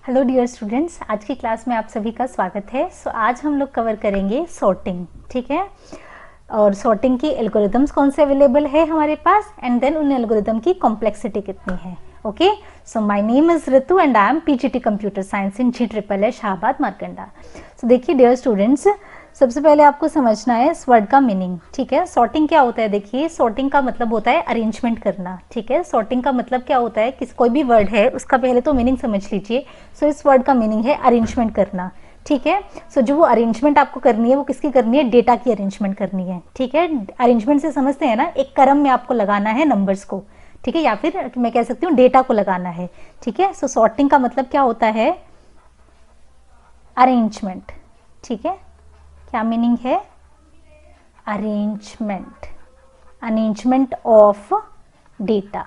Hello dear students, आज की class में आप सभी का स्वागत है। आज हम लोग कवर करेंगे सॉर्टिंग, ठीक है। और सॉर्टिंग की एल्गोरिदम्स कौन से अवेलेबल है हमारे पास, एंड देन उन एल्गोरिदम की कॉम्प्लेक्सिटी कितनी है। Okay, so my name is Ritu and I am PGT computer science in GSSS Shahbad Markanda. So देखिए डियर स्टूडेंट्स, सबसे पहले आपको समझना है इस वर्ड का मीनिंग, ठीक है। सॉर्टिंग क्या होता है? देखिए, सॉर्टिंग का मतलब होता है अरेंजमेंट करना, ठीक है। सॉर्टिंग का मतलब क्या होता है? किस कोई भी वर्ड है उसका पहले तो मीनिंग समझ लीजिए। सो इस वर्ड का मीनिंग है अरेंजमेंट करना, ठीक है। सो जो वो अरेंजमेंट आपको करनी है वो किसकी करनी है? डेटा की अरेंजमेंट करनी है, ठीक है। अरेंजमेंट से समझते हैं ना, एक क्रम में आपको लगाना है नंबर्स को, ठीक है, या फिर मैं कह सकती हूँ डेटा को लगाना है, ठीक है। सो सॉर्टिंग का मतलब क्या होता है? अरेंजमेंट, ठीक है। क्या मीनिंग है? Arrangement, arrangement of data.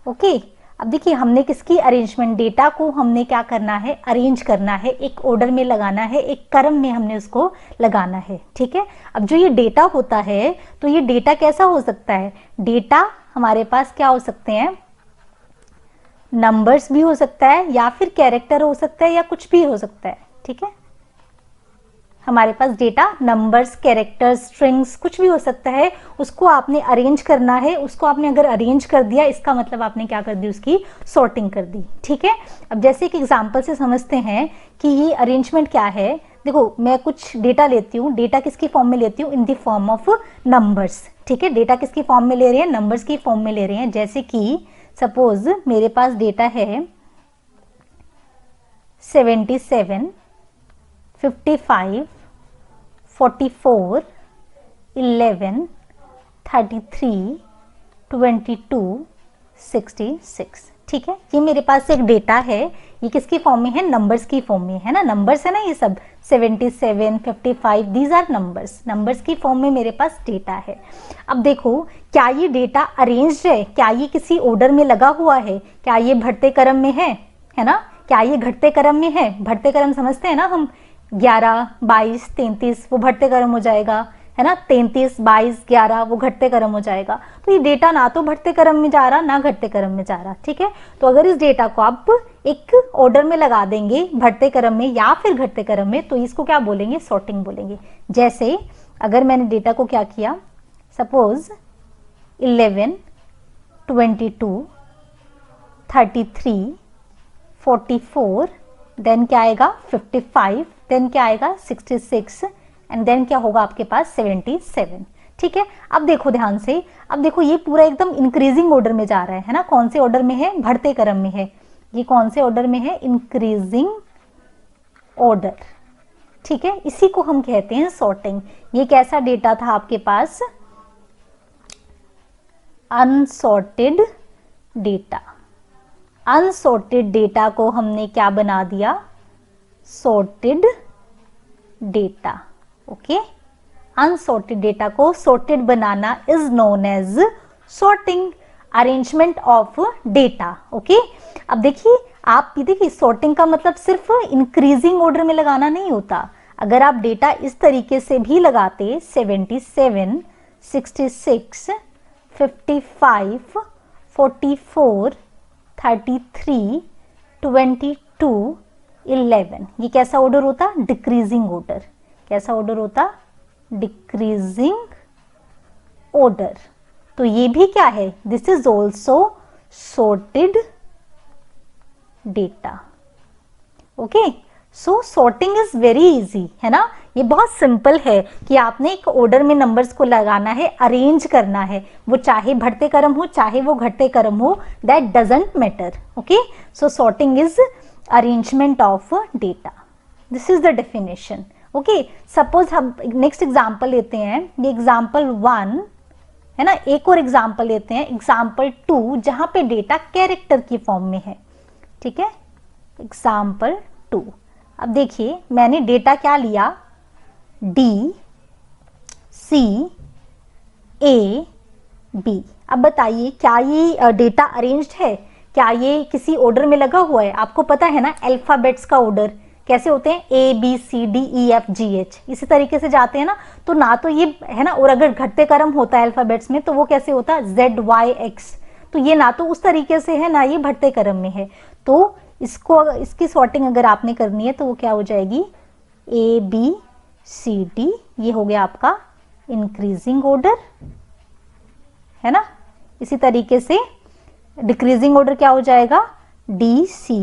Okay, अब देखिए हमने किसकी अरेंजमेंट, डेटा को हमने क्या करना है? अरेंज करना है, एक ऑर्डर में लगाना है, एक क्रम में हमने उसको लगाना है, ठीक है। अब जो ये डेटा होता है, तो ये डेटा कैसा हो सकता है? डेटा हमारे पास क्या हो सकते हैं? नंबर्स भी हो सकता है, या फिर कैरेक्टर हो सकता है, या कुछ भी हो सकता है, ठीक है। हमारे पास डेटा नंबर्स, कैरेक्टर्स, स्ट्रिंग्स कुछ भी हो सकता है, उसको आपने अरेंज करना है। उसको आपने अगर अरेंज कर दिया, इसका मतलब आपने क्या कर दी? उसकी सॉर्टिंग कर दी, ठीक है। अब जैसे एक एग्जांपल से समझते हैं कि ये अरेंजमेंट क्या है। देखो, मैं कुछ डेटा लेती हूँ, डेटा किसकी फॉर्म में लेती हूँ? In the form of numbers, ठीक है। डेटा किसकी फॉर्म में ले रहे हैं? नंबर्स की फॉर्म में ले रहे हैं। जैसे कि सपोज मेरे पास डेटा है 77, 55, 44, 11, 33, 22, 66, ठीक है। ये मेरे पास एक डेटा है, ये किसकी फॉर्म में है? नंबर्स की फॉर्म में है ना, नंबर्स है ना ये सब। 77, 55 दीज आर नंबर्स, नंबर्स की फॉर्म में मेरे पास डेटा है। अब देखो, क्या ये डेटा अरेंज्ड है? क्या ये किसी ऑर्डर में लगा हुआ है? क्या ये बढ़ते क्रम में है ना? क्या ये घटते क्रम में है? बढ़ते क्रम समझते हैं ना हम, 11, 22, 33 वो बढ़ते क्रम हो जाएगा, है ना। 33, 22, 11 वो घटते क्रम हो जाएगा। तो ये डेटा ना तो बढ़ते क्रम में जा रहा, ना घटते क्रम में जा रहा, ठीक है। तो अगर इस डेटा को आप एक ऑर्डर में लगा देंगे, बढ़ते क्रम में या फिर घटते क्रम में, तो इसको क्या बोलेंगे? सॉर्टिंग बोलेंगे। जैसे अगर मैंने डेटा को क्या किया, सपोज 11, 22, 33, 44, देन क्या आएगा? 55, देन क्या आएगा? 66, एंड देन क्या होगा आपके पास? 77, ठीक है। अब देखो ध्यान से, अब देखो ये पूरा एकदम इंक्रीजिंग ऑर्डर में जा रहा है ना। कौन से ऑर्डर में है? बढ़ते क्रम में है। ये कौन से ऑर्डर में है? इंक्रीजिंग ऑर्डर, ठीक है। इसी को हम कहते हैं सॉर्टिंग। ये कैसा डेटा था आपके पास? Unsorted data. अनसॉर्टेड डेटा को हमने क्या बना दिया? Sorted data, okay. Unsorted data को सॉर्टेड बनाना is known as sorting, arrangement of data, okay. अब देखिए, आप देखिए सॉर्टिंग का मतलब सिर्फ इंक्रीजिंग ऑर्डर में लगाना नहीं होता। अगर आप डेटा इस तरीके से भी लगाते, 77, 66, 55, 44, 33, 22, 11, ये कैसा ऑर्डर होता? Decreasing order. कैसा ऑर्डर होता? Decreasing order. तो ये भी क्या है? This is also sorted data, okay. So sorting is very easy, है ना। ये बहुत सिंपल है कि आपने एक ऑर्डर में नंबर्स को लगाना है, अरेंज करना है, वो चाहे बढ़ते क्रम हो चाहे वो घटते क्रम हो, that doesn't matter, okay. So sorting is arrangement of data, this is the definition, okay. Suppose हम नेक्स्ट एग्जांपल लेते हैं, ये एग्जांपल 1 है ना। एक और एग्जांपल लेते हैं, एग्जांपल 2, जहां पे डेटा कैरेक्टर की फॉर्म में है, ठीक है। एग्जांपल 2, अब देखिए मैंने डेटा क्या लिया? D, C, A, B। अब बताइए, क्या ये डेटा अरेंज्ड है? क्या ये किसी ऑर्डर में लगा हुआ है? आपको पता है ना अल्फाबेट्स का ऑर्डर कैसे होते हैं? ABCDEFGH, इसी तरीके से जाते हैं ना। तो ना तो ये है ना, और अगर घटते क्रम होता है अल्फाबेट्स में तो वो कैसे होता है? ZYX। तो ये ना तो उस तरीके से है, ना ये बढ़ते क्रम में है। तो इसकी सॉर्टिंग अगर आपने करनी है तो वो क्या हो जाएगी, ए बी सी डी, ये हो गया आपका इंक्रीजिंग ऑर्डर, है ना। इसी तरीके से डिक्रीजिंग ऑर्डर क्या हो जाएगा, डी सी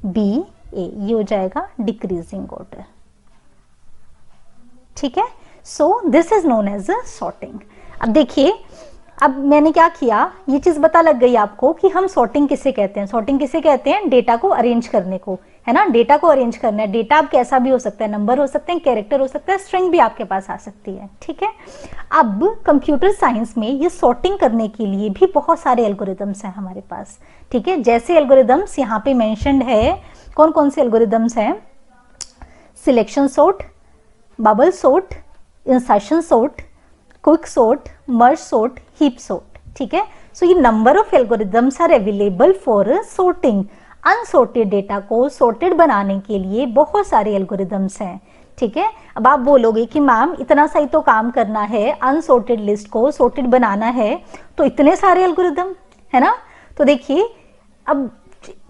बी ए, ये हो जाएगा डिक्रीजिंग ऑर्डर, ठीक है। So this is known as sorting. अब देखिए, अब मैंने क्या किया, ये चीज पता लग गई आपको कि हम सॉर्टिंग किसे कहते हैं। सॉर्टिंग किसे कहते हैं, डेटा को अरेंज करने को, है ना। डेटा को अरेंज करना है, डेटा अब कैसा भी हो सकता है, नंबर हो सकते हैं, कैरेक्टर हो सकता है, स्ट्रिंग भी आपके पास आ सकती है, ठीक है। अब कंप्यूटर साइंस में ये सॉर्टिंग करने के लिए भी बहुत सारे एल्गोरिदम्स हैं हमारे पास, ठीक है। जैसे एल्गोरिदम्स यहाँ पे मेंशन्ड है, कौन कौन से एल्गोरिदम्स हैं, selection sort, bubble sort, insertion sort, quick sort, merge sort, heap sort, ठीक है। सो ये number of algorithms are available for sorting. Unsorted data को सॉर्टेड बनाने के लिए बहुत सारे एल्गोरिदम्स हैं, ठीक है। अब आप बोलोगे कि मैम इतना सही तो काम करना है, अनसॉर्टेड लिस्ट को सॉर्टेड बनाना है, तो इतने सारे एल्गोरिदम, है ना। तो देखिए, अब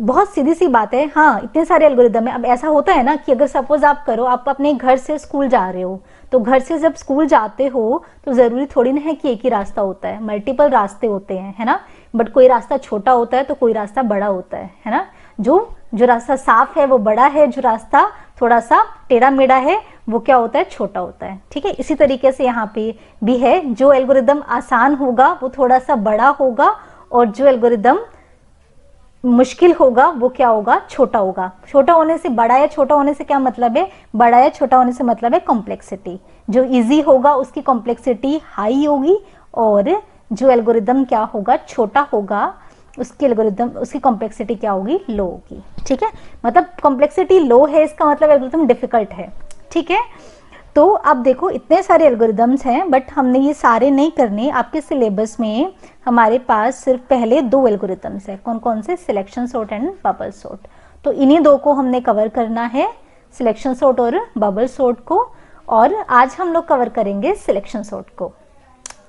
बहुत सीधी सी बात है, हाँ इतने सारे एल्गोरिदम है। अब ऐसा होता है ना कि अगर सपोज आप करो, आप अपने घर से स्कूल जा रहे हो, तो घर से जब स्कूल जाते हो तो जरूरी थोड़ी ना है कि एक ही रास्ता होता है, मल्टीपल रास्ते होते हैं, है ना। बट कोई रास्ता छोटा होता है तो कोई रास्ता बड़ा होता है ना। जो रास्ता साफ है वो बड़ा है, जो रास्ता थोड़ा सा टेढ़ा मेढ़ा है वो क्या होता है, छोटा होता है, ठीक है। इसी तरीके से यहाँ पे भी है, जो एल्गोरिदम आसान होगा वो थोड़ा सा बड़ा होगा, और जो एल्गोरिदम मुश्किल होगा वो क्या होगा, छोटा होगा। छोटा होने से बड़ा या छोटा होने से क्या मतलब है, बड़ा या छोटा होने से मतलब है कॉम्प्लेक्सिटी। जो इजी होगा उसकी कॉम्प्लेक्सिटी हाई होगी, और जो एल्गोरिदम क्या होगा, छोटा होगा, उसकी एल्गोरिदम उसकी कॉम्प्लेक्सिटी क्या होगी, लो होगी, ठीक है। मतलब कॉम्प्लेक्सिटी लो है इसका मतलब एल्गोरिदम डिफिकल्ट है, ठीक है। तो अब देखो, इतने सारे एल्गोरिदम्स हैं, बट हमने ये सारे नहीं करने। आपके सिलेबस में हमारे पास सिर्फ पहले 2 एल्गोरिदम्स है, कौन कौन से, selection sort and bubble sort. तो इन्हीं 2 को हमने कवर करना है, सिलेक्शन सॉर्ट और बबल सॉर्ट को। और आज हम लोग कवर करेंगे सिलेक्शन सॉर्ट को,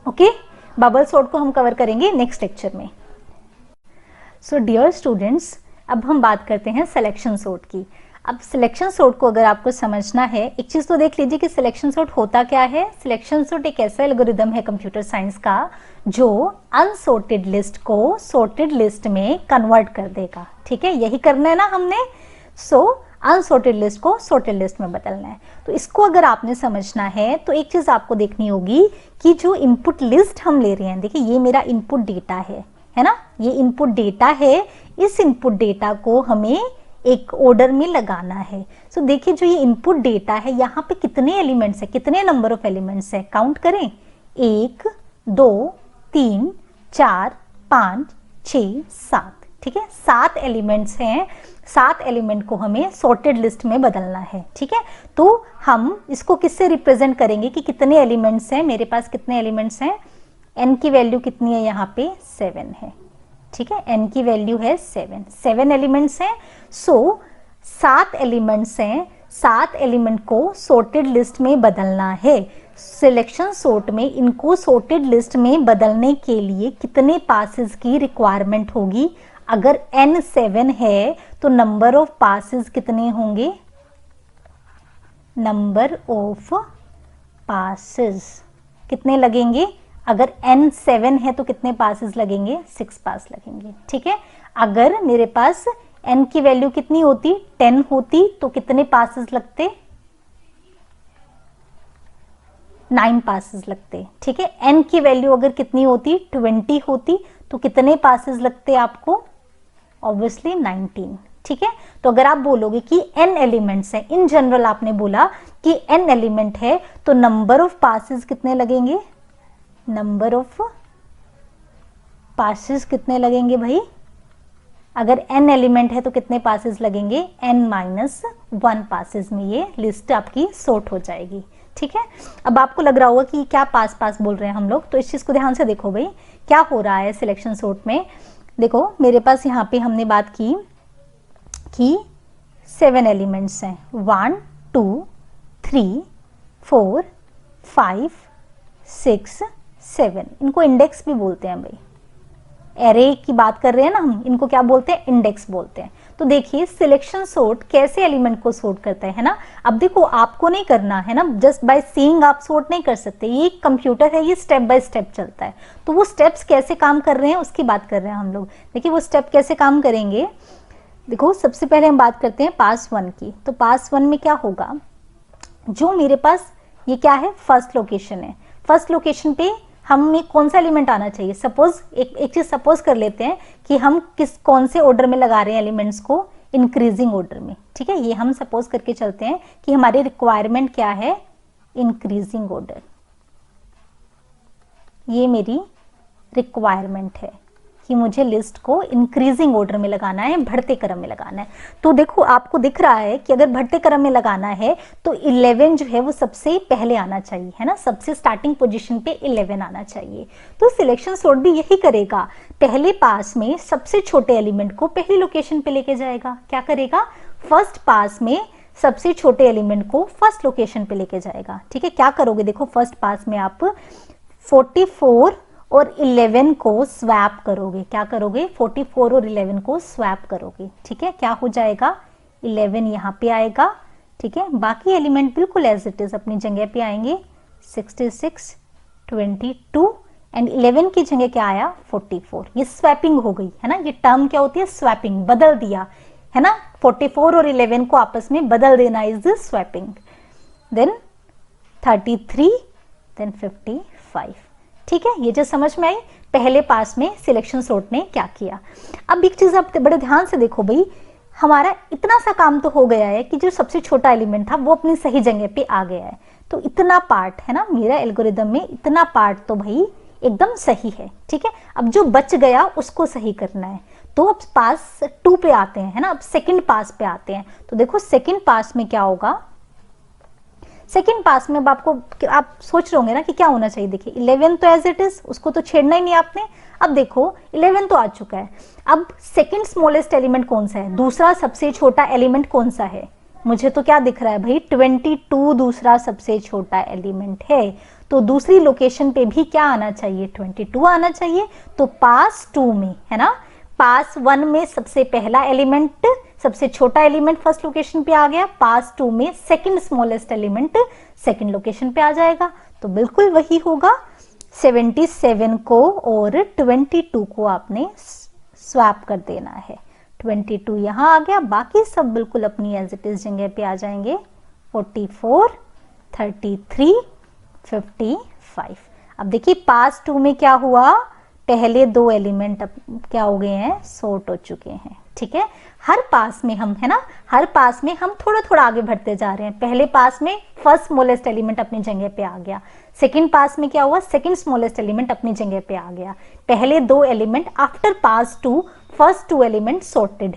ओके। बबल सॉर्ट को हम कवर करेंगे नेक्स्ट लेक्चर में। सो डियर स्टूडेंट्स, अब हम बात करते हैं सिलेक्शन सॉर्ट की। अब सिलेक्शन सॉर्ट को अगर आपको समझना है, एक चीज तो देख लीजिए कि सिलेक्शन सॉर्ट होता क्या है। सिलेक्शन सॉर्ट एक ऐसा एल्गोरिदम है कंप्यूटर साइंस का जो अनसॉर्टेड लिस्ट को सॉर्टेड लिस्ट में कन्वर्ट कर देगा, ठीक है। यही करना है ना हमने। सो अनसॉर्टेड लिस्ट को सॉर्टेड लिस्ट में बदलना है। तो इसको अगर आपने समझना है तो एक चीज आपको देखनी होगी कि जो इनपुट लिस्ट हम ले रहे हैं, देखिए ये मेरा इनपुट डेटा है ना, ये इनपुट डेटा है। इस इनपुट डेटा को हमें एक ऑर्डर में लगाना है। सो देखिए, जो ये इनपुट डेटा है, यहाँ पे कितने एलिमेंट्स है, कितने नंबर ऑफ एलिमेंट्स है, काउंट करें, 1 2 3 4 5 6 7, ठीक है। 7 एलिमेंट्स हैं। 7 एलिमेंट को हमें सॉर्टेड लिस्ट में बदलना है, ठीक है। तो हम इसको किससे रिप्रेजेंट करेंगे कि कितने एलिमेंट्स हैं, मेरे पास कितने एलिमेंट्स हैं, n की वैल्यू कितनी है, यहाँ पे 7 है, ठीक है। n की वैल्यू है 7 एलिमेंट्स हैं। सो 7 एलिमेंट्स हैं, 7 एलिमेंट को सॉर्टेड लिस्ट में बदलना है। सिलेक्शन सॉर्ट में इनको सॉर्टेड लिस्ट में बदलने के लिए कितने पासेस की रिक्वायरमेंट होगी। अगर n 7 है तो नंबर ऑफ पासेस कितने होंगे, नंबर ऑफ पासेस कितने लगेंगे। अगर n 7 है तो कितने पासेस लगेंगे, 6 पास लगेंगे, ठीक है। अगर मेरे पास n की वैल्यू कितनी होती, 10 होती, तो कितने पासेस लगते, 9 पासेस लगते, ठीक है। n की वैल्यू अगर कितनी होती, 20 होती, तो कितने पासेस लगते आपको, ऑब्वियसली 19, ठीक है। तो अगर आप बोलोगे कि n एलिमेंट्स है, इन जनरल आपने बोला कि n एलिमेंट है, तो नंबर ऑफ पासेस कितने लगेंगे, नंबर ऑफ पासेस कितने लगेंगे भाई। अगर n एलिमेंट है तो कितने पासेस लगेंगे, n-1 पासेस में ये लिस्ट आपकी सॉर्ट हो जाएगी, ठीक है। अब आपको लग रहा होगा कि क्या पास बोल रहे हैं हम लोग, तो इस चीज को ध्यान से देखो भाई, क्या हो रहा है सिलेक्शन सॉर्ट में। देखो मेरे पास यहाँ पे हमने बात की कि 7 एलिमेंट्स हैं, 1 2 3 4 5 6 7, इनको इंडेक्स भी बोलते हैं भाई। एरे की बात कर रहे हैं ना हम, इनको क्या बोलते हैं, इंडेक्स बोलते हैं। तो देखिए सिलेक्शन सॉर्ट कैसे एलिमेंट को सॉर्ट करता है ना। अब देखो आपको नहीं करना है ना, जस्ट बाय सीइंग आप सॉर्ट नहीं कर सकते, ये कंप्यूटर है, ये स्टेप बाय स्टेप चलता है। तो वो स्टेप्स कैसे काम कर रहे हैं उसकी बात कर रहे हैं हम लोग। देखिए वो स्टेप कैसे काम करेंगे, देखो सबसे पहले हम बात करते हैं पास 1 की। तो पास 1 में क्या होगा, जो मेरे पास ये क्या है, फर्स्ट लोकेशन है, फर्स्ट लोकेशन पे हमें कौन सा एलिमेंट आना चाहिए। सपोज एक चीज सपोज कर लेते हैं कि हम कौन से ऑर्डर में लगा रहे हैं एलिमेंट्स को, इंक्रीजिंग ऑर्डर में, ठीक है। ये हम सपोज करके चलते हैं कि हमारी रिक्वायरमेंट क्या है, इंक्रीजिंग ऑर्डर, ये मेरी रिक्वायरमेंट है कि मुझे लिस्ट को इंक्रीजिंग ऑर्डर में लगाना है, बढ़ते क्रम में लगाना है। तो देखो आपको दिख रहा है कि अगर बढ़ते क्रम में लगाना है तो 11 जो है वो सबसे पहले आना चाहिए, है ना, सबसे स्टार्टिंग पोजीशन पे 11 आना चाहिए। तो सिलेक्शन सॉर्ट भी यही करेगा, पहले पास में सबसे छोटे एलिमेंट को पहली लोकेशन पे लेके जाएगा। क्या करेगा, फर्स्ट पास में सबसे छोटे एलिमेंट को फर्स्ट लोकेशन पे लेके जाएगा, ठीक है। क्या करोगे, देखो फर्स्ट पास में आप 44 और 11 को स्वैप करोगे। क्या करोगे, 44 और 11 को स्वैप करोगे, ठीक है। क्या हो जाएगा, 11 यहाँ पे आएगा, ठीक है। बाकी एलिमेंट बिल्कुल एज इट इज अपनी जगह पे आएंगे, 66, 22 एंड 11 की जगह क्या आया, 44। ये स्वैपिंग हो गई है ना, ये टर्म क्या होती है, स्वैपिंग, बदल दिया है ना, 44 और 11 को आपस में बदल देना इज स्वैपिंग। देन 33, देन 55, ठीक है। ये जो समझ में आई, पहले पास में सिलेक्शन सॉर्ट ने क्या किया। अब एक चीज आप बड़े ध्यान से देखो भाई, हमारा इतना सा काम तो हो गया है कि जो सबसे छोटा एलिमेंट था वो अपनी सही जगह पे आ गया है। तो इतना पार्ट है ना मेरा एल्गोरिदम में, इतना पार्ट तो भाई एकदम सही है, ठीक है। अब जो बच गया उसको सही करना है। तो अब पास 2 पे आते हैं, है ना, अब सेकंड पास पे आते हैं। तो देखो सेकंड पास में क्या होगा, सेकंड पास में अब आपको, आप सोच रहे होंगे ना कि क्या होना चाहिए। देखिए 11 तो एज इट इज, उसको तो छेड़ना ही नहीं आपने। अब देखो 11 तो आ चुका है, अब सेकंड स्मॉलेस्ट एलिमेंट कौन सा है, दूसरा सबसे छोटा एलिमेंट कौन सा है, मुझे तो क्या दिख रहा है भाई, 22 दूसरा सबसे छोटा एलिमेंट है। तो दूसरी लोकेशन पे भी क्या आना चाहिए, 22 आना चाहिए। तो पास 2 में, है ना, पास 1 में सबसे पहला एलिमेंट, सबसे छोटा एलिमेंट फर्स्ट लोकेशन पे आ गया, पास 2 में second smallest element second location पे आ जाएगा। तो बिल्कुल वही होगा, 77 को और 22 को आपने स्वैप कर देना है। 22 यहाँ आ गया, बाकी सब बिल्कुल अपनी एज इट इज जगह पे आ जाएंगे, 44, 33, 55। अब देखिए पास 2 में क्या हुआ, पहले 2 एलिमेंट अब क्या हो गए हैं, सॉर्ट हो चुके हैं, ठीक है। हर पास में हम, है ना, हर पास में हम थोड़ा थोड़ा आगे बढ़ते जा रहे हैं। पहले पास में फर्स्ट स्मॉलेस्ट एलिमेंट अपनी जगह पे आ गया, सेकंड पास में क्या हुआ, सेकंड स्मॉलेस्ट एलिमेंट अपनी जगह पे आ गया। पहले 2 एलिमेंट आफ्टर पास 2, फर्स्ट 2 एलिमेंट सॉर्टेड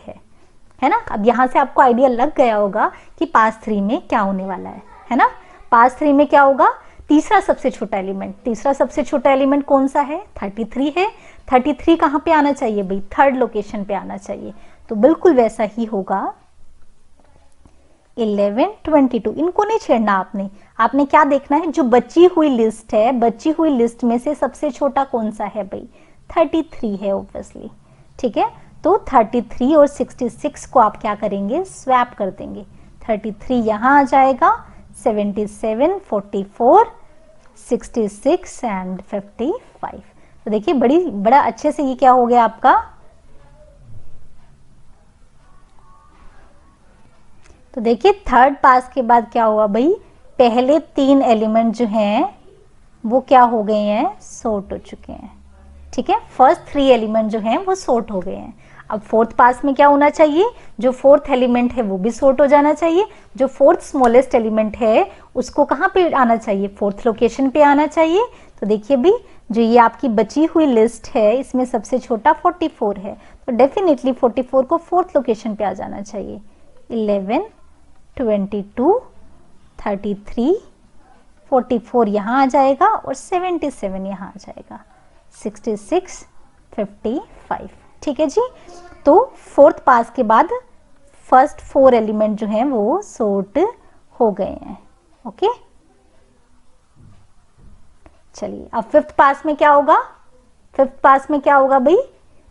है ना। अब यहां से आपको आइडिया लग गया होगा कि पास 3 में क्या होने वाला है ना। पास 3 में क्या होगा, तीसरा सबसे छोटा एलिमेंट, तीसरा सबसे छोटा एलिमेंट कौन सा है, 33 है। 33 कहां पे आना चाहिए भाई, थर्ड लोकेशन पे आना चाहिए। तो बिल्कुल वैसा ही होगा, 11, 22, इनको नहीं छेड़ना आपने। आपने क्या देखना है, जो बची हुई लिस्ट है, बची हुई लिस्ट में से सबसे छोटा कौन सा है भाई, 33 है ऑब्वियसली, ठीक है। तो 33 और 66 को आप क्या करेंगे, स्वैप कर देंगे। 33 यहां आ जाएगा, 77, 44, 66 एंड 55। तो देखिए बड़ा अच्छे से ये क्या हो गया आपका। तो देखिए थर्ड पास के बाद क्या हुआ भाई, पहले 3 एलिमेंट जो हैं वो क्या हो गए हैं, सॉर्ट हो चुके हैं, ठीक है। फर्स्ट 3 एलिमेंट जो हैं वो सॉर्ट हो गए हैं। अब फोर्थ पास में क्या होना चाहिए, जो फोर्थ एलिमेंट है वो भी सॉर्ट हो जाना चाहिए। जो फोर्थ स्मॉलेस्ट एलिमेंट है उसको कहाँ पे आना चाहिए, फोर्थ लोकेशन पे आना चाहिए। तो देखिए भी जो ये आपकी बची हुई लिस्ट है इसमें सबसे छोटा 44 है, तो डेफिनेटली 44 को फोर्थ लोकेशन पे आ जाना चाहिए। 11, 22, 33, 44 यहाँ आ जाएगा और 77 यहाँ आ जाएगा, 66, 55, ठीक है जी। तो फोर्थ पास के बाद फर्स्ट 4 एलिमेंट जो हैं वो सॉर्ट हो गए हैं, ओके। चलिए अब फिफ्थ पास में क्या होगा, फिफ्थ पास में क्या होगा भाई,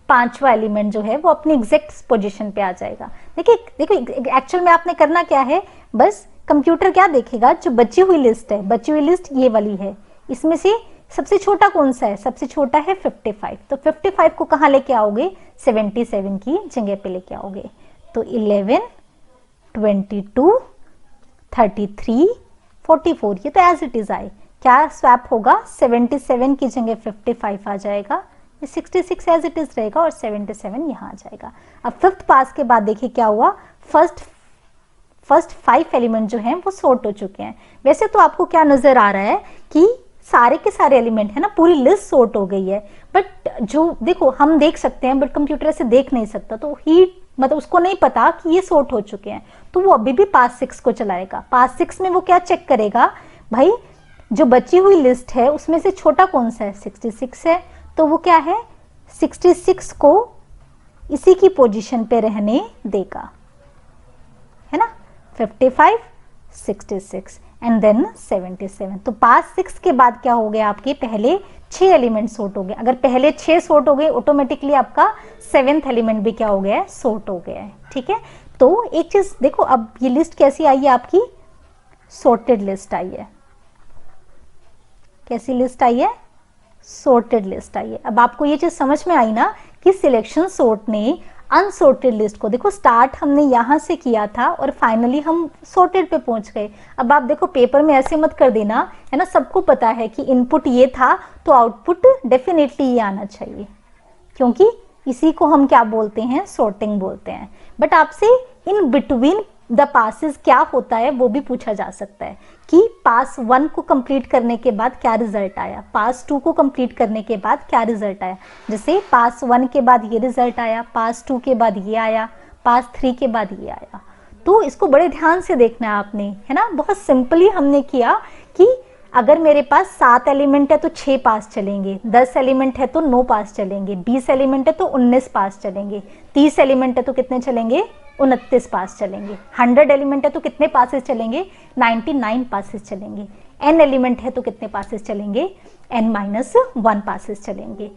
पांचवा एलिमेंट जो है वो अपनी एग्जैक्ट पोजीशन पे आ जाएगा। देखिए एक्चुअल में आपने करना क्या है, बस कंप्यूटर क्या देखेगा, जो बची हुई लिस्ट है, बची हुई लिस्ट ये वाली है, इसमें से सबसे छोटा कौन सा है, सबसे छोटा है 55। तो 55 को कहाँ लेके आओगे, 77 की जगह पे लेके आओगे। तो 11, 22, 33, 44, ये तो एज इट इज आए, क्या स्वैप होगा, 77 की जगह 55 आ जाएगा, 66 एज इट इज रहेगा और 77 यहाँ आ जाएगा। अब फिफ्थ पास के बाद देखिए क्या हुआ, फर्स्ट 5 एलिमेंट जो हैं वो सॉर्ट हो चुके हैं। वैसे तो आपको क्या नजर आ रहा है कि सारे के सारे एलिमेंट है ना, पूरी लिस्ट सॉर्ट हो गई है, बट जो देखो हम देख सकते हैं बट कंप्यूटर ऐसे देख नहीं सकता, तो ही मतलब उसको नहीं पता कि ये सॉर्ट हो चुके हैं, तो वो अभी भी पास 6 को चलाएगा। पास 6 में वो क्या चेक करेगा, भाई जो बची हुई लिस्ट है उसमें से छोटा कौन सा है, 66 है, तो वो क्या है 66 को इसी की पोजीशन पे रहने देगा, है ना, 55, 66 एंड देन 77। तो पास 6 के बाद क्या हो गया, आपके पहले 6 एलिमेंट सॉर्ट हो गए। अगर पहले 6 सॉर्ट हो गए, ऑटोमेटिकली आपका 7th एलिमेंट भी क्या हो गया है, सॉर्ट हो गया है। ठीक है, तो एक चीज देखो, अब ये लिस्ट कैसी आई है आपकी, सॉर्टेड लिस्ट आई है। कैसी लिस्ट आई है, सॉर्टेड लिस्ट आई है। अब आपको ये चीज समझ में आई ना कि सिलेक्शन सॉर्ट ने अनसॉर्टेड लिस्ट को, देखो स्टार्ट हमने यहां से किया था और फाइनली हम सॉर्टेड पे पहुंच गए। अब आप देखो पेपर में ऐसे मत कर देना, है ना, सबको पता है कि इनपुट ये था तो आउटपुट डेफिनेटली ये आना चाहिए, क्योंकि इसी को हम क्या बोलते हैं, सॉर्टिंग बोलते हैं। बट आपसे इन बिटवीन द पासेस क्या होता है वो भी पूछा जा सकता है कि पास 1 को कंप्लीट करने के बाद क्या रिजल्ट आया, पास 2 को कंप्लीट करने के बाद क्या रिजल्ट आया। जैसे पास 1 के बाद ये रिजल्ट आया, पास 2 के बाद ये आया, पास 3 के बाद ये आया। तो इसको बड़े ध्यान से देखना है आपने, है ना। बहुत सिंपली हमने किया कि अगर मेरे पास 7 एलिमेंट है तो 6 पास चलेंगे, 10 एलिमेंट है तो 9 पास चलेंगे, 20 एलिमेंट है तो 19 पास चलेंगे, 30 एलिमेंट है तो कितने चलेंगे, 29 पास चलेंगे, 100 एलिमेंट है तो कितने पासेस चलेंगे, 99 पासेस चलेंगे, n एलिमेंट है तो कितने पासेस चलेंगे, n-1 पासेस चलेंगे।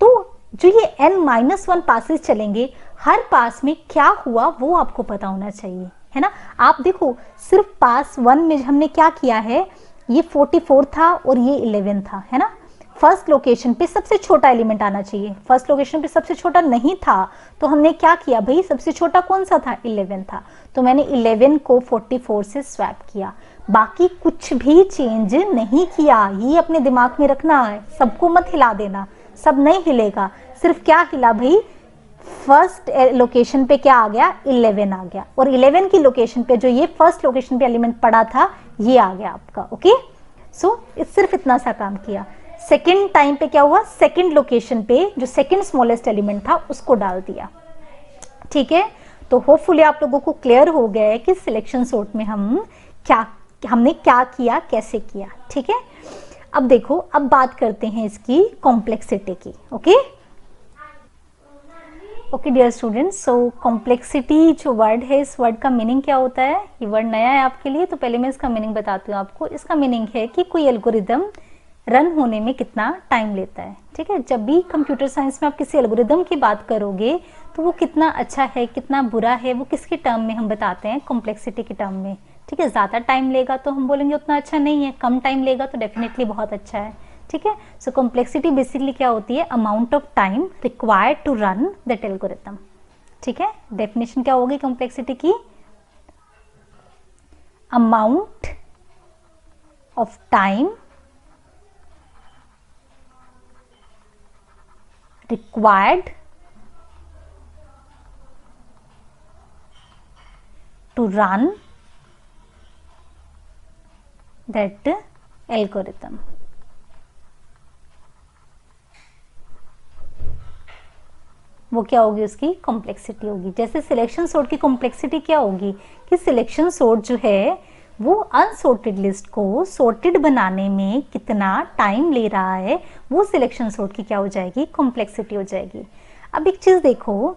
तो जो ये n-1 पासेस चलेंगे, हर पास में क्या हुआ वो आपको पता होना चाहिए, है ना। आप देखो सिर्फ पास 1 में हमने क्या किया है, ये 44 था और ये 11 था, है ना। फर्स्ट लोकेशन पे सबसे छोटा एलिमेंट आना चाहिए, फर्स्ट लोकेशन पे सबसे छोटा नहीं था, तो हमने क्या किया भाई, सबसे छोटा कौन सा था, 11 था, तो मैंने 11 को 44 से स्वैप किया। बाकी कुछ भी चेंज नहीं किया, ये अपने दिमाग में रखना है, सबको मत हिला देना, सब नहीं हिलेगा, सिर्फ क्या हिला भाई, फर्स्ट लोकेशन पे क्या आ गया, 11 आ गया, और 11 की लोकेशन पे जो ये फर्स्ट लोकेशन पे एलिमेंट पड़ा था ये आ गया आपका। ओके, सो सिर्फ इतना सा काम किया। सेकेंड टाइम पे क्या हुआ, सेकेंड लोकेशन पे जो सेकेंड स्मॉलेस्ट एलिमेंट था उसको डाल दिया। ठीक है, तो होपफुली आप लोगों को क्लियर हो गया है कि सिलेक्शन सॉर्ट में हमने क्या किया, कैसे किया। ठीक है, अब देखो, अब बात करते हैं इसकी कॉम्प्लेक्सिटी की। ओके डियर स्टूडेंट्स, सो कॉम्प्लेक्सिटी जो वर्ड है, इस वर्ड का मीनिंग क्या होता है, ये वर्ड नया है आपके लिए, तो पहले मैं इसका मीनिंग बताती हूँ आपको। इसका मीनिंग है कि कोई एल्गोरिदम रन होने में कितना टाइम लेता है। ठीक है, जब भी कंप्यूटर साइंस में आप किसी एल्गोरिदम की बात करोगे तो वो कितना अच्छा है, कितना बुरा है, वो किसके टर्म में हम बताते हैं, कॉम्प्लेक्सिटी के टर्म में। ठीक है, ज़्यादा टाइम लेगा तो हम बोलेंगे उतना अच्छा नहीं है, कम टाइम लेगा तो डेफिनेटली बहुत अच्छा है। ठीक है, सो कॉम्प्लेक्सिटी बेसिकली क्या होती है, amount of time required to run that algorithm. ठीक है, डेफिनेशन क्या होगी कॉम्प्लेक्सिटी की, amount of time required to run that algorithm। वो क्या होगी, उसकी कॉम्प्लेक्सिटी होगी। जैसे सिलेक्शन सॉर्ट की कॉम्प्लेक्सिटी क्या होगी कि सिलेक्शन सॉर्ट जो है वो अनसॉर्टेड लिस्ट को सॉर्टेड बनाने में कितना टाइम ले रहा है, वो सिलेक्शन सॉर्ट की क्या हो जाएगी, कॉम्प्लेक्सिटी हो जाएगी। अब एक चीज देखो,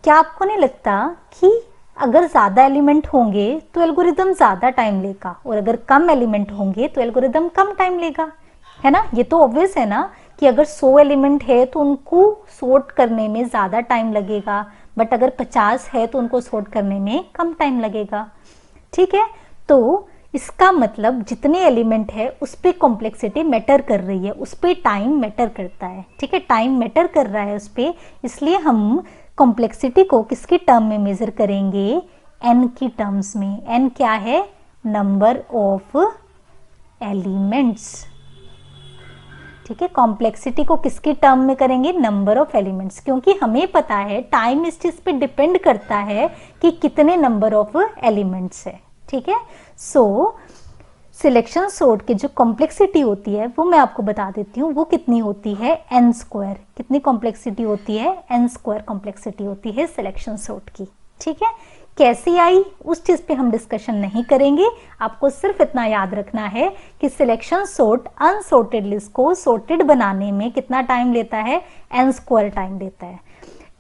क्या आपको नहीं लगता कि अगर ज्यादा एलिमेंट होंगे तो एल्गोरिदम ज्यादा टाइम लेगा, और अगर कम एलिमेंट होंगे तो एल्गोरिदम कम टाइम लेगा, है ना। ये तो ऑब्वियस है ना कि अगर 100 एलिमेंट है तो उनको सॉर्ट करने में ज़्यादा टाइम लगेगा, बट अगर 50 है तो उनको सॉर्ट करने में कम टाइम लगेगा। ठीक है, तो इसका मतलब जितने एलिमेंट है उस पर कॉम्प्लेक्सिटी मैटर कर रही है, उस पर टाइम मैटर करता है। ठीक है, टाइम मैटर कर रहा है उस पर, इसलिए हम कॉम्प्लेक्सिटी को किसके टर्म में मेजर करेंगे, एन की टर्म्स में। एन क्या है, नंबर ऑफ एलिमेंट्स। ठीक है, कॉम्प्लेक्सिटी को किसकी टर्म में करेंगे, नंबर ऑफ एलिमेंट्स, क्योंकि हमें पता है टाइम इस चीज पे डिपेंड करता है कि कितने नंबर ऑफ एलिमेंट्स है। ठीक है, सो सिलेक्शन सॉर्ट की जो कॉम्प्लेक्सिटी होती है वो मैं आपको बता देती हूँ, वो कितनी होती है, एन स्क्वायर। कितनी कॉम्प्लेक्सिटी होती है, एन स्क्वायर कॉम्प्लेक्सिटी होती है सिलेक्शन सॉर्ट की। ठीक है, कैसी आई उस चीज पे हम डिस्कशन नहीं करेंगे, आपको सिर्फ इतना याद रखना है कि सिलेक्शन सॉर्ट अनसॉर्टेड लिस्ट को सॉर्टेड बनाने में कितना टाइम लेता है, एन स्क्वायर टाइम लेता है।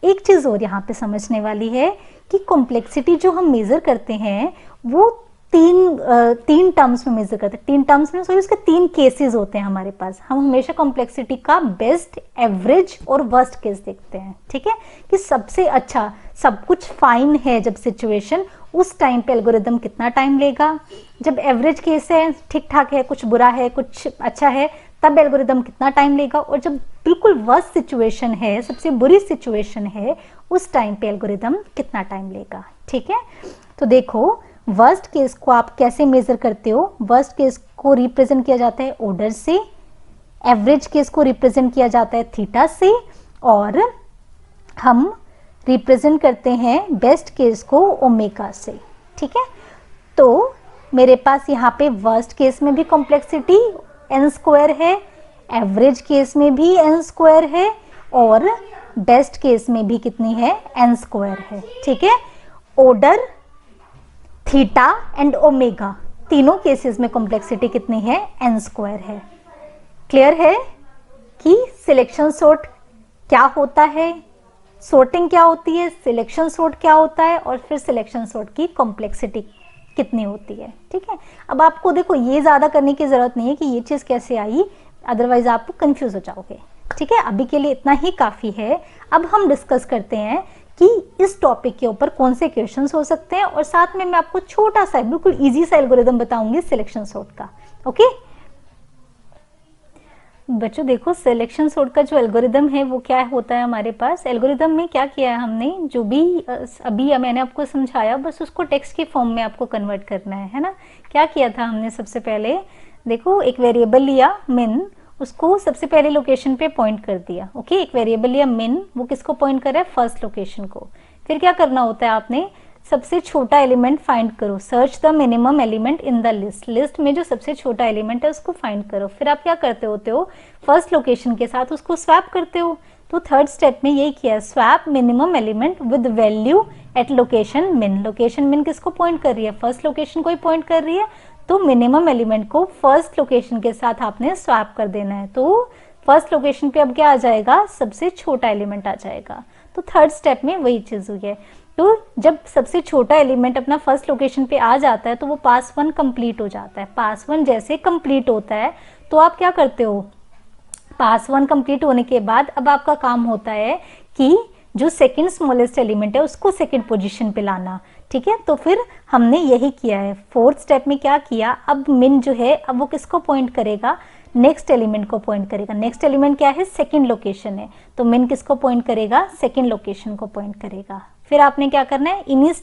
एक चीज और यहाँ पे समझने वाली है कि कॉम्प्लेक्सिटी जो हम मेजर करते हैं वो तीन टर्म्स में मेजर करते हैं। तीन टर्म्स में, सॉरी, उसके तीन केसेस होते हैं हमारे पास। हम हमेशा कॉम्प्लेक्सिटी का बेस्ट, एवरेज और वर्स्ट केस देखते हैं। ठीक है, कि सबसे अच्छा, सब कुछ फाइन है जब सिचुएशन, उस टाइम पे एल्गोरिदम कितना टाइम लेगा। जब एवरेज केस है, ठीक ठाक है, कुछ बुरा है, कुछ अच्छा है, तब एल्गोरिदम कितना टाइम लेगा। और जब बिल्कुल वर्स्ट सिचुएशन है, सबसे बुरी सिचुएशन है, उस टाइम पे एल्गोरिदम कितना टाइम लेगा। ठीक है, तो देखो वर्स्ट केस को आप कैसे मेजर करते हो। वर्स्ट केस को रिप्रेजेंट किया जाता है ऑर्डर से, एवरेज केस को रिप्रेजेंट किया जाता है थीटा से, और हम रिप्रेजेंट करते हैं बेस्ट केस को ओमेगा से। ठीक है, तो मेरे पास यहाँ पे वर्स्ट केस में भी कॉम्प्लेक्सिटी एन स्क्वायर है, एवरेज केस में भी एन स्क्वायर है, और बेस्ट केस में भी कितनी है, एन स्क्वायर है। ठीक है, ऑर्डर, थीटा एंड ओमेगा, तीनों केसेस में कॉम्प्लेक्सिटी कितनी है, एन स्क्वायर है। क्लियर है कि सिलेक्शन सॉर्ट क्या होता है, सॉर्टिंग क्या होती है, सिलेक्शन सॉर्ट क्या होता है, और फिर सिलेक्शन सॉर्ट की कॉम्प्लेक्सिटी कितनी होती है। ठीक है, अब आपको देखो ये ज्यादा करने की जरूरत नहीं है कि ये चीज कैसे आई, अदरवाइज आप कंफ्यूज हो जाओगे। ठीक है, अभी के लिए इतना ही काफी है। अब हम डिस्कस करते हैं कि इस टॉपिक के ऊपर कौन से क्वेश्चंस हो सकते हैं, और साथ में मैं आपको छोटा सा बिल्कुल इजी सा एल्गोरिदम बताऊंगी सिलेक्शन सॉर्ट का। ओके बच्चों, देखो सिलेक्शन सॉर्ट का जो एल्गोरिदम है वो क्या होता है हमारे पास। एल्गोरिदम में क्या किया है हमने, जो भी अभी मैंने आपको समझाया, बस उसको टेक्स्ट के फॉर्म में आपको कन्वर्ट करना है ना। क्या किया था हमने, सबसे पहले देखो एक वेरिएबल लिया मिन, उसको सबसे पहले लोकेशन पे पॉइंट कर दिया। ओके, एक वेरिएबल लिया मिन, वो किसको पॉइंट कर रहा है, फर्स्ट लोकेशन को। फिर क्या करना होता है, आपने सबसे छोटा एलिमेंट फाइंड करो, search the minimum element in the list. List में जो सबसे छोटा एलिमेंट है उसको फाइंड करो। फिर आप क्या करते होते हो, फर्स्ट लोकेशन के साथ उसको स्वैप करते हो। तो थर्ड स्टेप में यही किया है, swap minimum element with value at location min. Location min किसको पॉइंट कर रही है, फर्स्ट लोकेशन को ही पॉइंट कर रही है, तो मिनिमम एलिमेंट को फर्स्ट लोकेशन के साथ आपने स्वैप कर देना है। तो फर्स्ट लोकेशन पे अब क्या आ जाएगा, सबसे छोटा एलिमेंट आ जाएगा। तो थर्ड स्टेप में वही चीज हुई है। तो जब सबसे छोटा एलिमेंट अपना फर्स्ट लोकेशन पे आ जाता है तो वो पास वन कंप्लीट हो जाता है। पास वन जैसे कंप्लीट होता है तो आप क्या करते हो, पास वन कंप्लीट होने के बाद अब आपका काम होता है कि जो सेकंड स्मॉलेस्ट एलिमेंट है उसको सेकंड पोजीशन पे लाना। ठीक है, तो फिर हमने यही किया है। फोर्थ स्टेप में क्या किया, अब मिन जो है अब वो किसको पॉइंट करेगा, नेक्स्ट एलिमेंट को पॉइंट करेगा। नेक्स्ट एलिमेंट क्या है, सेकंड लोकेशन है, तो मिन किसको पॉइंट करेगा, सेकंड लोकेशन को पॉइंट करेगा। फिर आपने क्या करना है, इन्हीं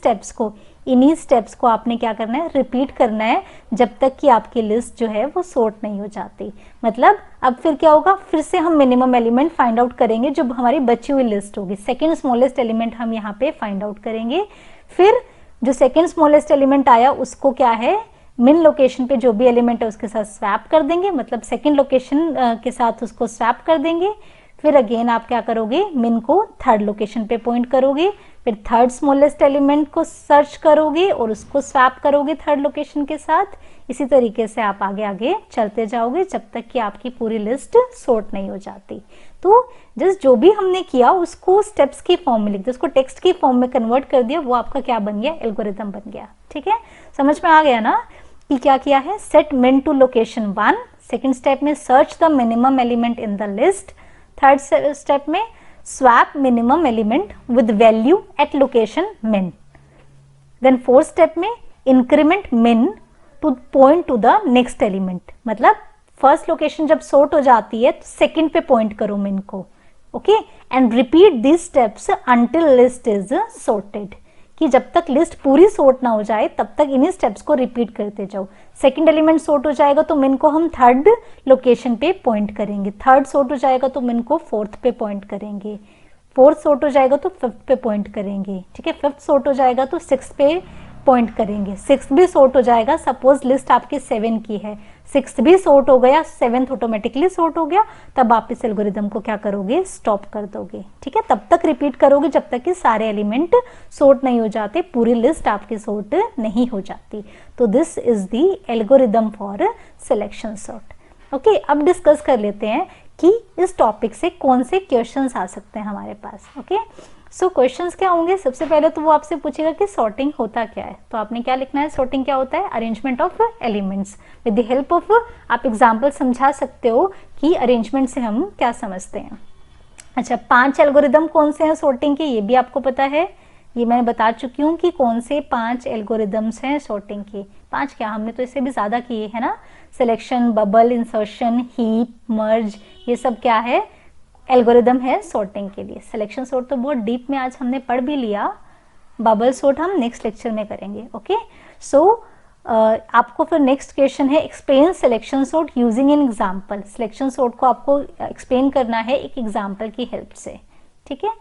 स्टेप्स को आपने क्या करना है, रिपीट करना है जब तक कि आपकी लिस्ट जो है वो सॉर्ट नहीं हो जाती। मतलब अब फिर क्या होगा, फिर से हम मिनिमम एलिमेंट फाइंड आउट करेंगे जो हमारी बची हुई लिस्ट होगी। सेकंड स्मॉलेस्ट एलिमेंट हम यहाँ पे फाइंड आउट करेंगे। फिर जो सेकंड स्मॉलेस्ट एलिमेंट आया उसको क्या है, मिन लोकेशन पे जो भी एलिमेंट है उसके साथ स्वैप कर देंगे, मतलब सेकंड लोकेशन के साथ उसको स्वैप कर देंगे। फिर अगेन आप क्या करोगे, मिन को थर्ड लोकेशन पे पॉइंट करोगे, फिर थर्ड स्मॉलेस्ट एलिमेंट को सर्च करोगे और उसको स्वैप करोगे थर्ड लोकेशन के साथ। इसी तरीके से आप आगे आगे चलते जाओगे जब तक कि आपकी पूरी लिस्ट सॉर्ट नहीं हो जाती। तो जस्ट जो भी हमने किया उसको स्टेप्स की फॉर्म में लिख दिया, उसको टेक्स्ट की फॉर्म में कन्वर्ट कर दिया, वो आपका क्या बन गया, एल्गोरिथम बन गया। ठीक है, समझ में आ गया ना कि क्या किया है, set min to location 1, second step में search the minimum element in the list, third step में swap minimum element with value at location min, then fourth step में increment min to point to the next element, मतलब first location जब sort हो जाती है तो second पे point करो min को, okay, and repeat this steps until list is sorted, कि जब तक लिस्ट पूरी सॉर्ट ना हो जाए तब तक इन्हीं स्टेप्स को रिपीट करते जाओ। सेकंड एलिमेंट सॉर्ट हो जाएगा तो min को हम थर्ड लोकेशन पे पॉइंट करेंगे, थर्ड सॉर्ट हो जाएगा तो min को फोर्थ पे पॉइंट करेंगे, फोर्थ सॉर्ट हो जाएगा तो फिफ्थ पे पॉइंट करेंगे, ठीक है, फिफ्थ सॉर्ट हो जाएगा तो सिक्स पे पॉइंट करेंगे, सिक्स भी सॉर्ट हो जाएगा, सपोज लिस्ट आपकी 7 की है, सिक्स भी सॉर्ट हो गया, सेवेंथ ऑटोमेटिकली सॉर्ट हो गया, तब आप इस एल्गोरिदम को क्या करोगे, स्टॉप कर दोगे, ठीक है, तब तक रिपीट करोगे जब तक कि सारे एलिमेंट सॉर्ट नहीं हो जाते, पूरी लिस्ट आपकी सॉर्ट नहीं हो जाती। तो this is the algorithm for selection sort. Okay, अब डिस्कस कर लेते हैं कि इस टॉपिक से कौन से क्वेश्चंस आ सकते हैं हमारे पास। ओके, सो क्वेश्चंस क्या होंगे, सबसे पहले तो वो आपसे पूछेगा कि सॉर्टिंग होता क्या है, तो आपने क्या लिखना है, सॉर्टिंग क्या होता है, arrangement of elements. With the help of आप एग्जांपल समझा सकते हो कि अरेंजमेंट से हम क्या समझते हैं। अच्छा, 5 एल्गोरिदम कौन से हैं सॉर्टिंग के, ये भी आपको पता है, ये मैंने बता चुकी हूँ कि कौन से 5 एल्गोरिदम्स हैं सॉर्टिंग के। 5 क्या, हमने तो इससे भी ज्यादा किए है ना, सिलेक्शन, बबल, इंसर्शन, हीप, मर्ज, ये सब क्या है, एल्गोरिदम है सॉर्टिंग के लिए। सिलेक्शन सॉर्ट तो बहुत डीप में आज हमने पढ़ भी लिया, बबल सॉर्ट हम नेक्स्ट लेक्चर में करेंगे। ओके, सो आपको फिर नेक्स्ट क्वेश्चन है, explain selection sort using an example. Selection sort को आपको एक्सप्लेन करना है एक एग्जांपल की हेल्प से, ठीक है।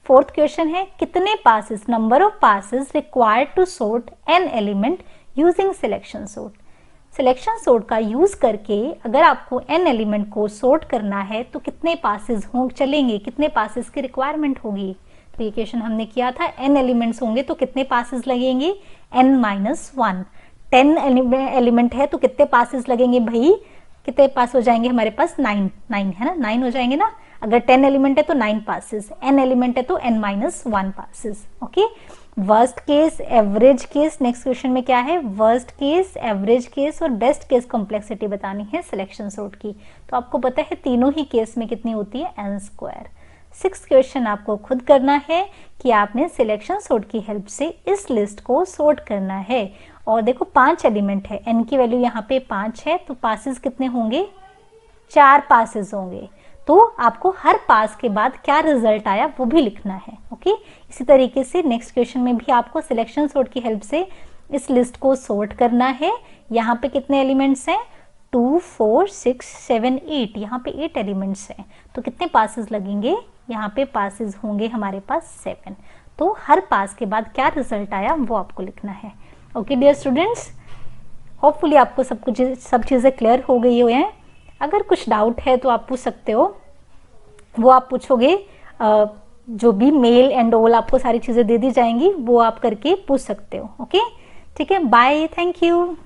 फोर्थ क्वेश्चन है, कितने passes, number of passes required to sort n element using selection sort. Selection sort का यूज करके अगर आपको n एलिमेंट को सॉर्ट करना है तो कितने पासेस होंगे, चलेंगे, कितने पासेस की रिक्वायरमेंट होगी। तो ये क्वेश्चन हमने किया था, n एलिमेंट्स होंगे तो कितने पासेस लगेंगे, n-1। 10 एलिमेंट है तो कितने पासेस लगेंगे भाई, कितने पास हो जाएंगे हमारे पास, 9 है ना, 9 हो जाएंगे ना। अगर 10 एलिमेंट है तो 9 पासेस, n एलिमेंट है तो n-1 passes. Okay, worst case, average case, next question में क्या है, वर्स्ट केस, एवरेज केस और बेस्ट केस कॉम्प्लेक्सिटी बतानी है सिलेक्शन सॉर्ट की। तो आपको पता है तीनों ही केस में कितनी होती है, n²। 6th क्वेश्चन आपको खुद करना है कि आपने सिलेक्शन सॉर्ट की हेल्प से इस लिस्ट को सॉर्ट करना है। और देखो 5 एलिमेंट है, n की वैल्यू यहाँ पे 5 है, तो पासेस कितने होंगे, 4 पासेस होंगे। तो आपको हर पास के बाद क्या रिजल्ट आया वो भी लिखना है। ओके, इसी तरीके से नेक्स्ट क्वेश्चन में भी आपको सिलेक्शन सॉर्ट की हेल्प से इस लिस्ट को सॉर्ट करना है। यहाँ पे कितने एलिमेंट्स हैं, 2, 4, 6, 7, 8, यहाँ पे 8 एलिमेंट्स हैं, तो कितने पासेस लगेंगे, यहाँ पे पासेस होंगे हमारे पास 7। तो हर पास के बाद क्या रिजल्ट आया वो आपको लिखना है। ओके डियर स्टूडेंट्स, होपफुली आपको सब चीज़ें क्लियर हो गई हो हैं। अगर कुछ डाउट है तो आप पूछ सकते हो, वो आप पूछोगे, जो भी मेल एंड ऑल आपको सारी चीज़ें दे दी जाएंगी वो आप करके पूछ सकते हो। ओके, ठीक है, बाय, थैंक यू।